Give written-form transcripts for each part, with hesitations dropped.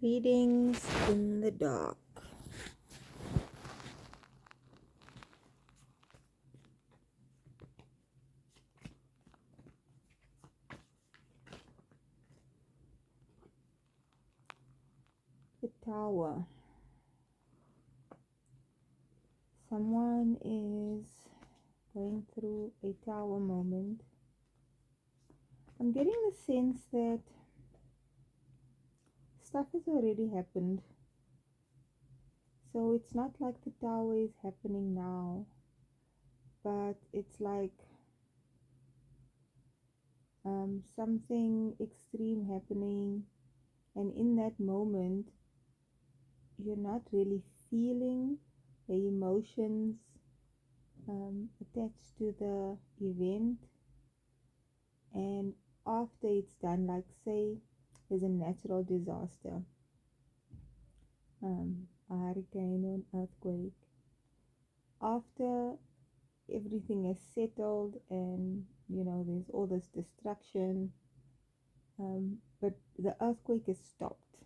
Readings in the dark. The Tower. Someone is going through a tower moment. I'm getting the sense that stuff has already happened. So it's not like the tower is happening now, but it's like something extreme happening, and in that moment you're not really feeling the emotions attached to the event. And after it's done, like say there's a natural disaster, a hurricane or an earthquake, after everything is settled and there's all this destruction, but the earthquake is stopped,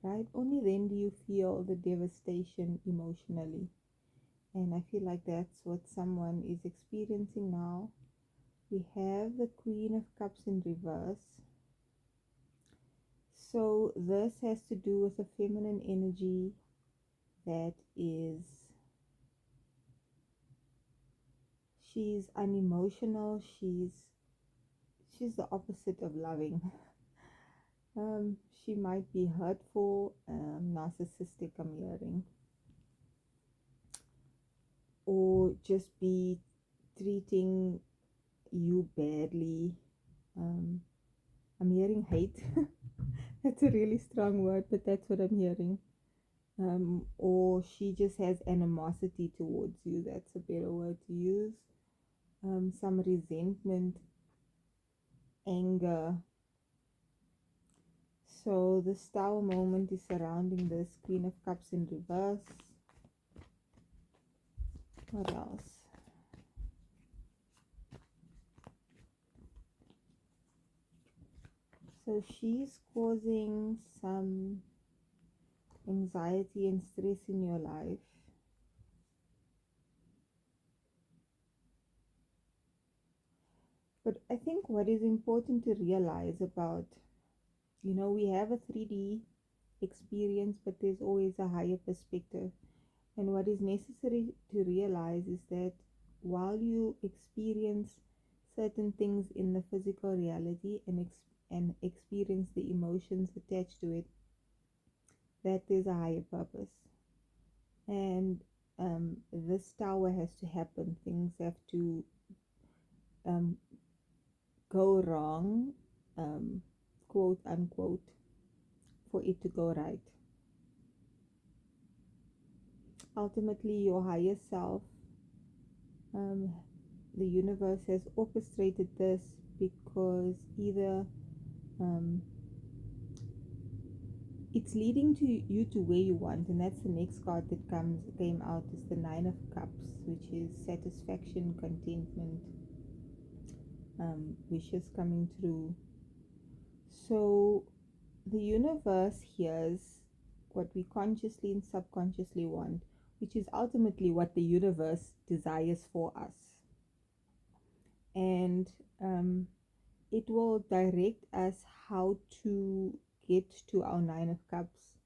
right? Only then do you feel the devastation emotionally. And I feel like that's what someone is experiencing now. We have the Queen of Cups in reverse. So this has to do with a feminine energy that is, she's unemotional, she's the opposite of loving. She might be hurtful, narcissistic, I'm hearing, or just be treating you badly. I'm hearing hate. That's a really strong word, but that's what I'm hearing. Or she just has animosity towards you. That's a better word to use. Some resentment, anger. So the Tower moment is surrounding this Queen of Cups in reverse. What else? So she's causing some anxiety and stress in your life. But I think what is important to realize about, we have a 3D experience, but there's always a higher perspective. And what is necessary to realize is that while you experience certain things in the physical reality and experience the emotions attached to it, that there's a higher purpose. And this tower has to happen. Things have to go wrong, quote unquote, for it to go right. Ultimately, your higher self, the universe has orchestrated this because either it's leading to you to where you want, and that's the next card that came out is the Nine of Cups, which is satisfaction, contentment, wishes coming true. So the universe hears what we consciously and subconsciously want, which is ultimately what the universe desires for us. And it will direct us how to get to our Nine of Cups.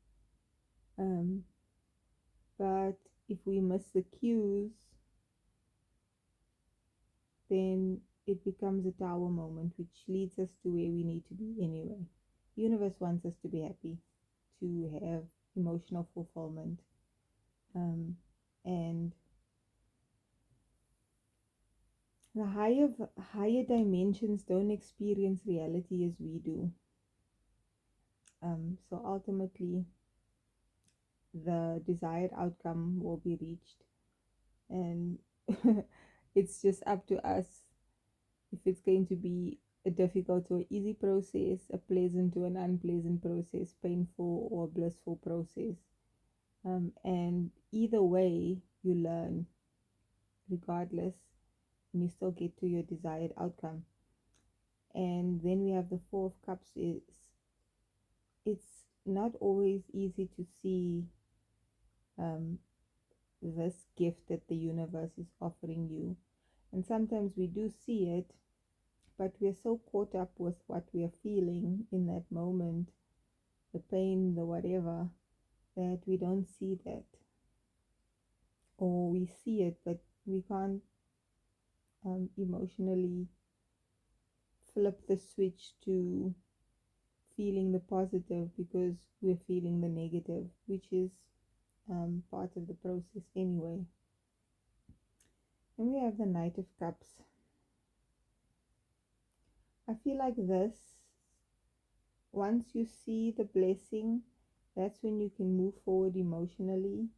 But if we miss the cues, then it becomes a tower moment, which leads us to where we need to be anyway. The universe wants us to be happy, to have emotional fulfillment, and the higher dimensions don't experience reality as we do. So ultimately, the desired outcome will be reached, and it's just up to us if it's going to be a difficult or easy process, a pleasant or an unpleasant process, painful or blissful process. And either way, you learn regardless, and you still get to your desired outcome. And then we have the Four of Cups. It's not always easy to see um, this gift that the universe is offering you. And sometimes we do see it, but we're so caught up with what we are feeling in that moment, the pain, the whatever, that we don't see that. Or we see it, but we can't emotionally flip the switch to feeling the positive because we're feeling the negative, which is part of the process anyway. And we have the Knight of Cups. I feel like this, once you see the blessing, that's when you can move forward emotionally.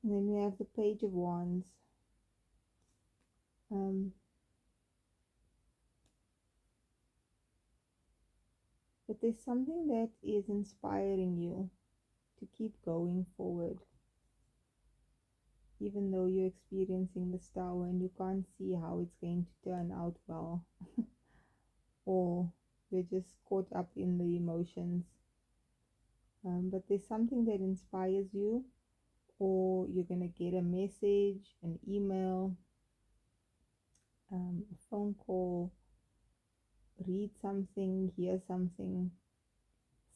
And then we have the Page of Wands. But there's something that is inspiring you to keep going forward, even though you're experiencing this tower and you can't see how it's going to turn out well, or you're just caught up in the emotions. But there's something that inspires you, or you're going to get a message, an email, a phone call, read something, hear something,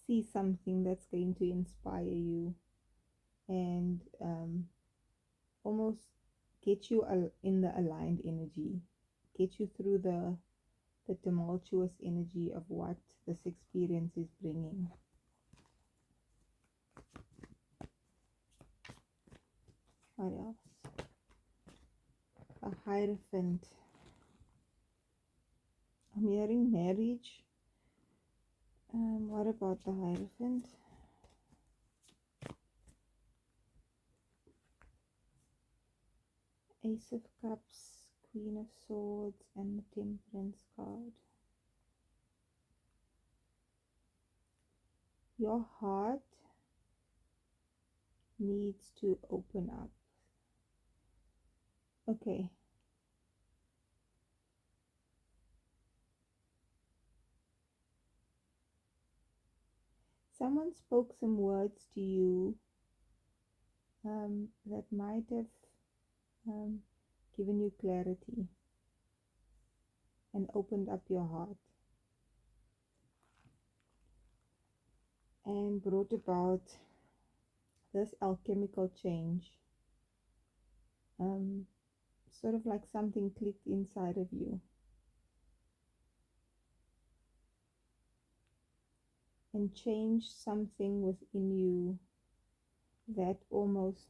see something that's going to inspire you and almost get you in the aligned energy, get you through the tumultuous energy of what this experience is bringing. What else? A Hierophant. I'm hearing marriage. What about the Hierophant? Ace of Cups, Queen of Swords, and the Temperance card. Your heart needs to open up. Okay. Someone spoke some words to you that might have given you clarity and opened up your heart and brought about this alchemical change. Sort of like something clicked inside of you and changed something within you that almost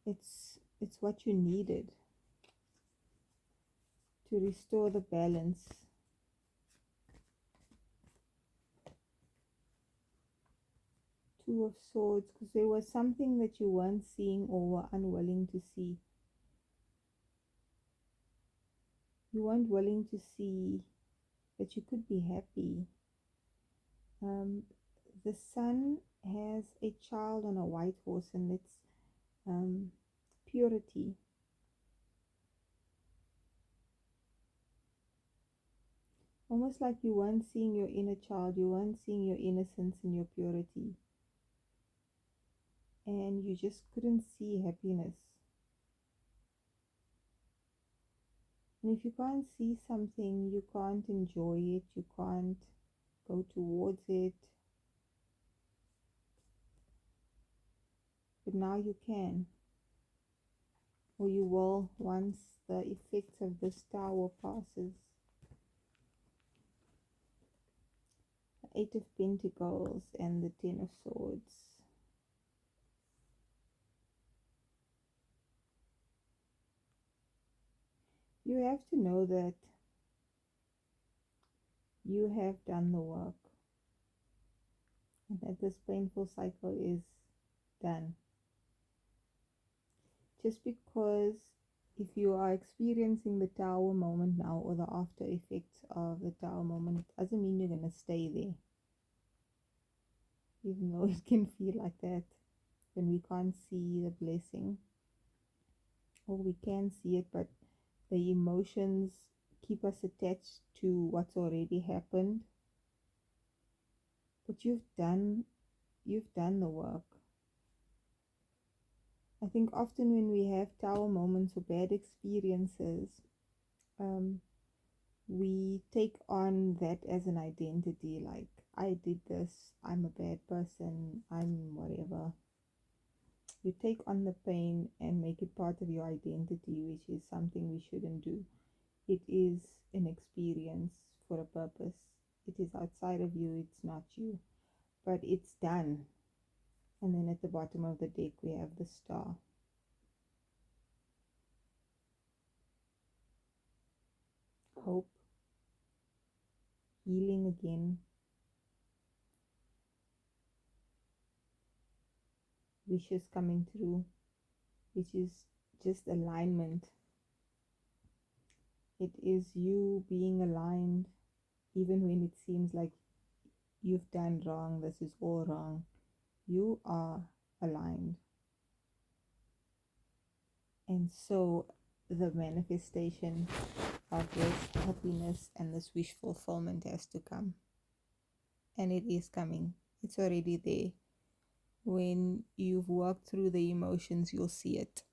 it's what you needed to restore the balance. Two of Swords, because there was something that you weren't seeing or were unwilling to see. You weren't willing to see that you could be happy. The sun has a child on a white horse, and it's purity. Almost like you weren't seeing your inner child, you weren't seeing your innocence and your purity. And you just couldn't see happiness. And if you can't see something, you can't enjoy it, you can't go towards it. But now you can. Or you will once the effects of this tower passes. The Eight of Pentacles and the Ten of Swords. You have to know that you have done the work and that this painful cycle is done. Just because if you are experiencing the tower moment now or the after effects of the tower moment, it doesn't mean you're going to stay there. Even though it can feel like that when we can't see the blessing, or we can see it, but the emotions keep us attached to what's already happened. But you've done the work. I think often when we have tower moments or bad experiences, um, we take on that as an identity, like, I did this, I'm a bad person, I'm whatever. You take on the pain and make it part of your identity, which is something we shouldn't do. It is an experience for a purpose. It is outside of you, it's not you, but it's done. And then at the bottom of the deck, we have the star. Hope, healing again, wishes coming through, which is just alignment. It is you being aligned, even when it seems like you've done wrong, this is all wrong. You are aligned. And so the manifestation of this happiness and this wish fulfillment has to come. And it is coming. It's already there. When you've worked through the emotions, you'll see it.